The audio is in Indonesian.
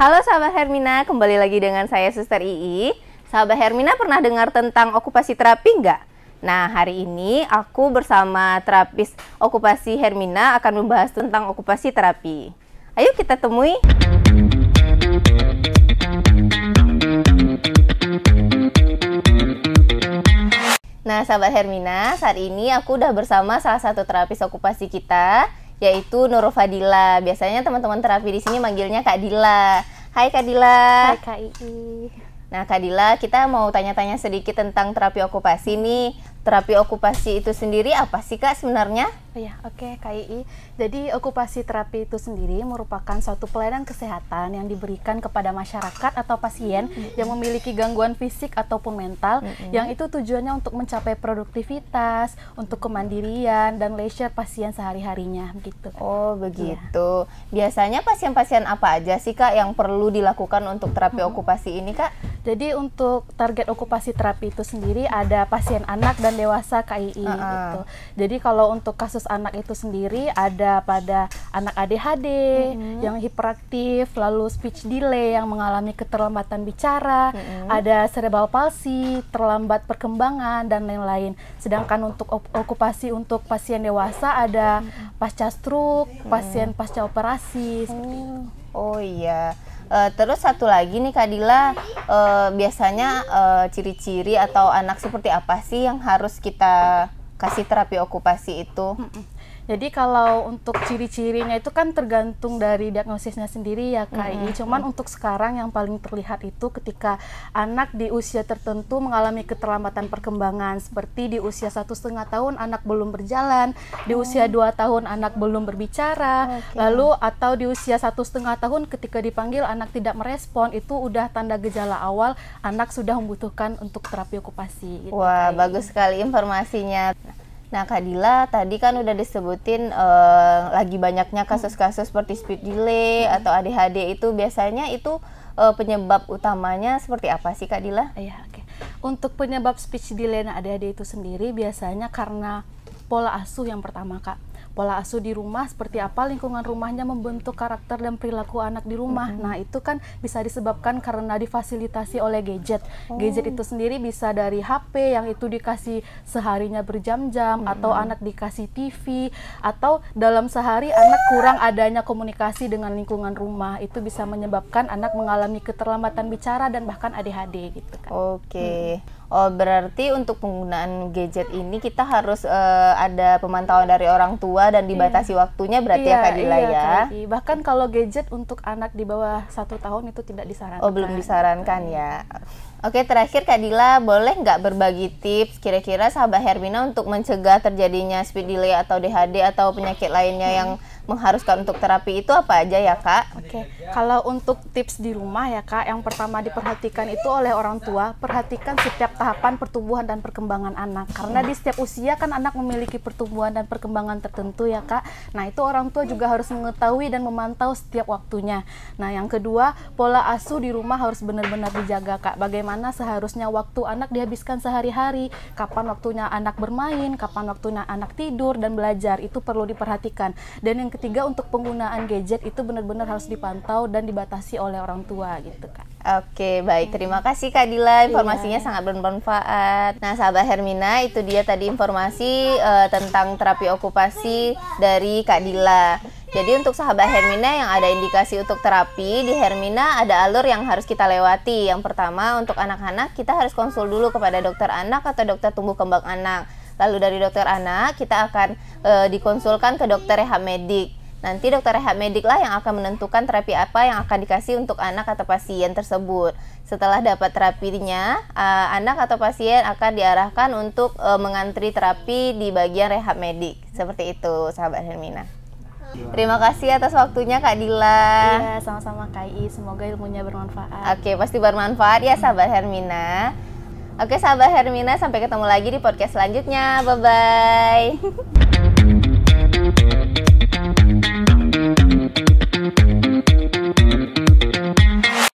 Halo sahabat Hermina, kembali lagi dengan saya Suster Ii. Sahabat Hermina pernah dengar tentang okupasi terapi nggak? Nah, hari ini aku bersama terapis okupasi Hermina akan membahas tentang okupasi terapi. Ayo kita temui. Nah, sahabat Hermina, saat ini aku udah bersama salah satu terapis okupasi kita, yaitu Nurul Fadila. Biasanya teman-teman terapi di sini manggilnya Kak Dila. Hai Kak Dila. Hai Kak Ii. Nah Kak Dila, kita mau tanya-tanya sedikit tentang terapi okupasi nih. Terapi okupasi itu sendiri apa sih Kak sebenarnya? Oke Kak Ii. Jadi okupasi terapi itu sendiri merupakan suatu pelayanan kesehatan yang diberikan kepada masyarakat atau pasien yang memiliki gangguan fisik ataupun mental, yang itu tujuannya untuk mencapai produktivitas, untuk kemandirian dan leisure pasien sehari-harinya gitu. Oh begitu. Biasanya pasien-pasien apa aja sih Kak yang perlu dilakukan untuk terapi okupasi ini Kak? Jadi untuk target okupasi terapi itu sendiri ada pasien anak dan dewasa Kak Ii gitu. Jadi kalau untuk kasus anak itu sendiri ada pada anak ADHD yang hiperaktif, lalu speech delay yang mengalami keterlambatan bicara, ada cerebral palsy, terlambat perkembangan dan lain-lain. Sedangkan untuk okupasi untuk pasien dewasa ada pasca stroke, pasien pasca operasi seperti itu. Oh iya. Terus satu lagi nih Kak Dila, biasanya ciri-ciri atau anak seperti apa sih yang harus kita kasih terapi okupasi itu? Jadi kalau untuk ciri-cirinya itu kan tergantung dari diagnosisnya sendiri ya Kak Ii. Cuman untuk sekarang yang paling terlihat itu ketika anak di usia tertentu mengalami keterlambatan perkembangan, seperti di usia 1,5 tahun anak belum berjalan, di usia 2 tahun anak belum berbicara, lalu atau di usia 1,5 tahun ketika dipanggil anak tidak merespon, itu udah tanda gejala awal anak sudah membutuhkan untuk terapi okupasi gitu. Wah, bagus sekali informasinya. Nah Kak Dila, tadi kan udah disebutin lagi banyaknya kasus-kasus seperti speech delay atau ADHD itu, biasanya itu penyebab utamanya seperti apa sih Kak Dila? Untuk penyebab speech delay dan ADHD itu sendiri biasanya karena pola asuh yang pertama Kak. Pola asuh di rumah, seperti apa lingkungan rumahnya membentuk karakter dan perilaku anak di rumah. Nah itu kan bisa disebabkan karena difasilitasi oleh gadget. Gadget itu sendiri bisa dari HP yang itu dikasih seharinya berjam-jam, atau anak dikasih TV, atau dalam sehari anak kurang adanya komunikasi dengan lingkungan rumah. Itu bisa menyebabkan anak mengalami keterlambatan bicara dan bahkan ADHD gitu kan. Oke. Oh berarti untuk penggunaan gadget ini kita harus ada pemantauan dari orang tua dan dibatasi waktunya berarti ya Kak Dila ya? Bahkan kalau gadget untuk anak di bawah 1 tahun itu tidak disarankan. Oh belum disarankan ya. Oke, terakhir Kak Dila, boleh nggak berbagi tips kira-kira sahabat Hermina untuk mencegah terjadinya speech delay atau ADHD atau penyakit lainnya yang mengharuskan untuk terapi itu apa aja ya Kak? Kalau untuk tips di rumah ya Kak, yang pertama diperhatikan itu oleh orang tua, perhatikan setiap tahapan pertumbuhan dan perkembangan anak. Karena di setiap usia kan anak memiliki pertumbuhan dan perkembangan tertentu ya Kak. Nah itu orang tua juga harus mengetahui dan memantau setiap waktunya. Nah yang kedua, pola asuh di rumah harus benar-benar dijaga Kak. Bagaimana seharusnya waktu anak dihabiskan sehari-hari, kapan waktunya anak bermain, kapan waktunya anak tidur dan belajar, itu perlu diperhatikan. Dan yang ketiga, untuk penggunaan gadget itu benar-benar harus dipantau dan dibatasi oleh orang tua gitu Kak. Oke, baik. Terima kasih Kak Dila, informasinya sangat bermanfaat. Nah, sahabat Hermina, itu dia tadi informasi tentang terapi okupasi dari Kak Dila. Jadi untuk sahabat Hermina yang ada indikasi untuk terapi, di Hermina ada alur yang harus kita lewati. Yang pertama, untuk anak-anak kita harus konsul dulu kepada dokter anak atau dokter tumbuh kembang anak. Lalu dari dokter anak kita akan dikonsulkan ke dokter rehab medik. Nanti dokter rehab medik lah yang akan menentukan terapi apa yang akan dikasih untuk anak atau pasien tersebut. Setelah dapat terapinya, anak atau pasien akan diarahkan untuk mengantri terapi di bagian rehab medik. Seperti itu sahabat Hermina. Terima kasih atas waktunya Kak Dila. Iya, sama-sama Kak Ii. Semoga ilmunya bermanfaat. Oke, pasti bermanfaat ya sahabat Hermina. Oke sahabat Hermina, sampai ketemu lagi di podcast selanjutnya. Bye-bye.